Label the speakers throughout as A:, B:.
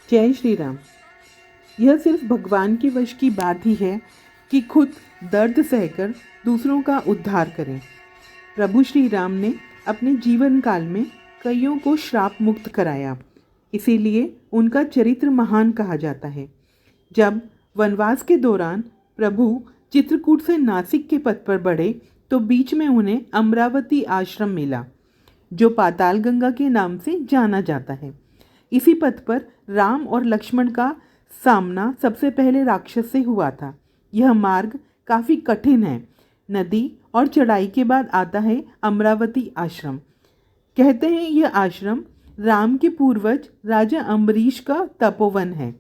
A: जय श्री राम। यह सिर्फ भगवान के वश की बात ही है कि खुद दर्द सहकर दूसरों का उद्धार करें। प्रभु श्री राम ने अपने जीवन काल में कईयों को श्राप मुक्त कराया, इसीलिए उनका चरित्र महान कहा जाता है। जब वनवास के दौरान प्रभु चित्रकूट से नासिक के पथ पर बढ़े तो बीच में उन्हें अमरावती आश्रम मिला, जो पाताल गंगा के नाम से जाना जाता है। इसी पथ पर राम और लक्ष्मण का सामना सबसे पहले राक्षस से हुआ था। यह मार्ग काफ़ी कठिन है। नदी और चढ़ाई के बाद आता है अमरावती आश्रम। कहते हैं यह आश्रम राम के पूर्वज राजा अम्बरीश का तपोवन है।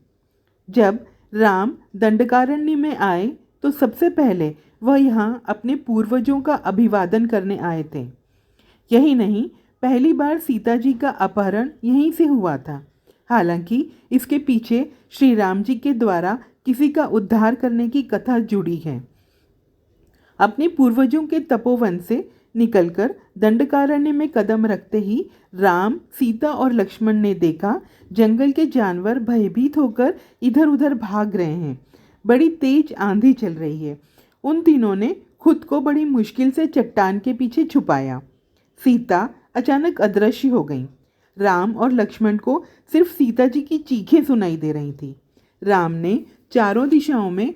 A: जब राम दंडकारण्य में आए तो सबसे पहले वह यहाँ अपने पूर्वजों का अभिवादन करने आए थे। यही नहीं, पहली बार सीता जी का अपहरण यहीं से हुआ था। हालांकि इसके पीछे श्री राम जी के द्वारा किसी का उद्धार करने की कथा जुड़ी है। अपने पूर्वजों के तपोवन से निकलकर दंडकारण्य में कदम रखते ही राम, सीता और लक्ष्मण ने देखा जंगल के जानवर भयभीत होकर इधर उधर भाग रहे हैं। बड़ी तेज आंधी चल रही है। उन तीनों ने खुद को बड़ी मुश्किल से चट्टान के पीछे छुपाया। सीता अचानक अदृश्य हो गई। राम और लक्ष्मण को सिर्फ सीता जी की चीखें सुनाई दे रही थी। राम ने चारों दिशाओं में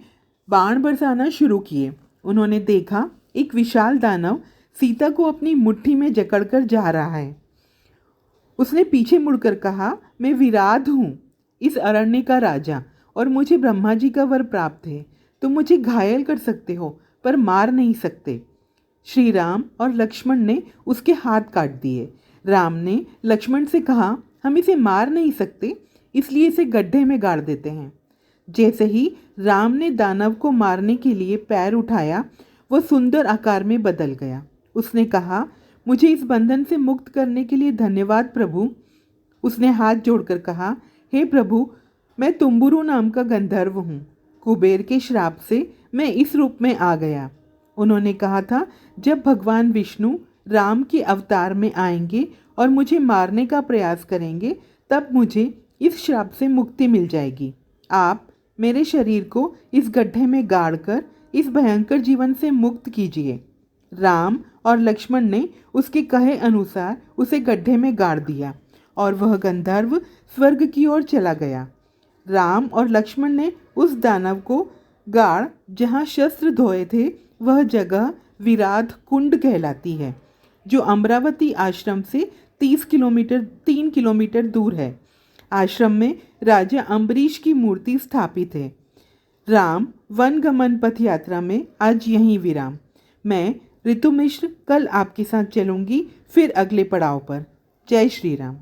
A: बाण बरसाना शुरू किए। उन्होंने देखा एक विशाल दानव सीता को अपनी मुट्ठी में जकड़कर जा रहा है। उसने पीछे मुड़कर कहा, मैं विराट हूँ, इस अरण्य का राजा, और मुझे ब्रह्मा जी का वर प्राप्त है। तुम मुझे घायल कर सकते हो पर मार नहीं सकते। श्री राम और लक्ष्मण ने उसके हाथ काट दिए। राम ने लक्ष्मण से कहा, हम इसे मार नहीं सकते, इसलिए इसे गड्ढे में गाड़ देते हैं। जैसे ही राम ने दानव को मारने के लिए पैर उठाया, वह सुंदर आकार में बदल गया। उसने कहा, मुझे इस बंधन से मुक्त करने के लिए धन्यवाद प्रभु। उसने हाथ जोड़कर कहा, हे प्रभु, मैं तुम्बुरु नाम का गंधर्व हूँ। कुबेर के श्राप से मैं इस रूप में आ गया। उन्होंने कहा था, जब भगवान विष्णु राम के अवतार में आएंगे और मुझे मारने का प्रयास करेंगे, तब मुझे इस श्राप से मुक्ति मिल जाएगी। आप मेरे शरीर को इस गड्ढे में गाड़कर इस भयंकर जीवन से मुक्त कीजिए। राम और लक्ष्मण ने उसके कहे अनुसार उसे गड्ढे में गाड़ दिया और वह गंधर्व स्वर्ग की ओर चला गया। राम और लक्ष्मण ने उस दानव को गाड़ जहाँ शस्त्र धोए थे वह जगह विराट कुंड कहलाती है, जो अमरावती आश्रम से 3 किलोमीटर दूर है। आश्रम में राजा अम्बरीश की मूर्ति स्थापित है। राम वन गमन पथ यात्रा में आज यहीं विराम। मैं ऋतु मिश्र कल आपके साथ चलूंगी फिर अगले पड़ाव पर। जय श्री राम।